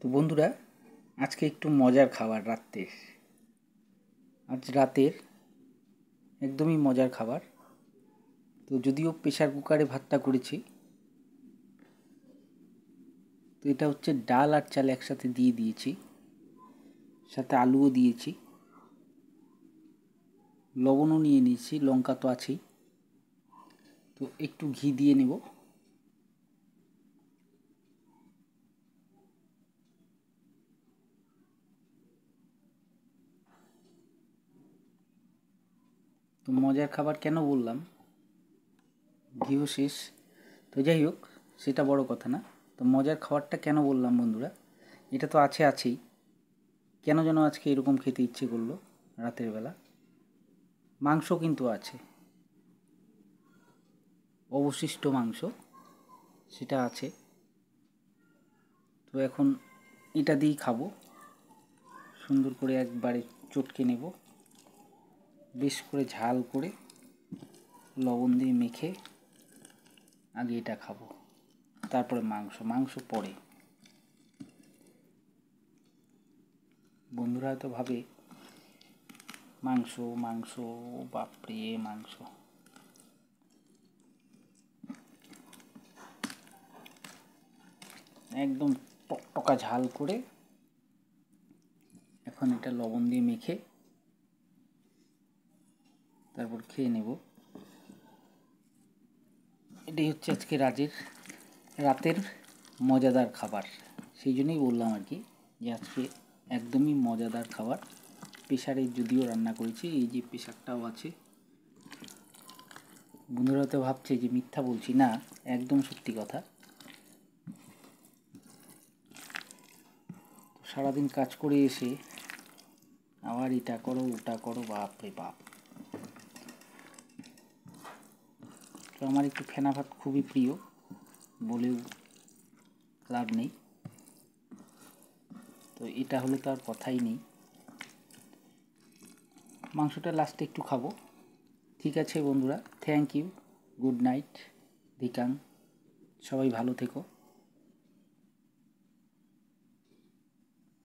তো বন্ধুরা, আজকে একটু মজার খাবার রাত্রের। আজ রাতের একদমই মজার খাবার। তো যদিও প্রেশার কুকারে ভাতটা করেছি, তো এটা হচ্ছে ডাল আর চাল একসাথে দিয়ে দিয়েছি, সাথে আলুও দিয়েছি, লবণও নিয়ে নিয়েছি, লঙ্কা তো আছেই। তো একটু ঘি দিয়ে নেব। তো মজার খাবার কেন বললাম, ঘিও শেষ। তো যাই হোক, সেটা বড় কথা না। তো মজার খাবারটা কেন বললাম বন্ধুরা, এটা তো আছেই। কেন যেন আজকে এরকম খেতে ইচ্ছে করলো রাতের বেলা। মাংস কিন্তু আছে, অবশিষ্ট মাংস সেটা আছে। তো এখন এটা দিয়েই খাবো। সুন্দর করে একবারে চটকে নেব, বেশ করে ঝাল করে লবণ দিয়ে মেখে আগে এটা খাবো, তারপরে মাংস পরে। বন্ধুরা হয়তো ভাবে মাংস মাংস, বাপরে মাংস। একদম টকটকা ঝাল করে এখন এটা লবণ দিয়ে মেখে তারপর খেয়ে নেব। এটাই হচ্ছে আজকে রাতের মজাদার খাবার। সেই জন্যই বললাম আর কি, যে আজকে একদমই মজাদার খাবার। প্রেশারে যদিও রান্না করেছি, এই যে প্রেশারটাও আছে। বন্ধুরা তো ভাবছে যে মিথ্যা বলছি, না একদম সত্যি কথা। সারাদিন কাজ করে এসে আবার এটা করো ওটা করো, বাপ রে বাপ। তো আমার একটু ফেনা ভাত খুবই প্রিয়, বলেও লাভ নেই। তো এটা হলে তো আর কথাই নেই। মাংসটা লাস্টে একটু খাবো। ঠিক আছে বন্ধুরা, থ্যাংক ইউ, গুড নাইট, ধিকাং, সবাই ভালো থেকো।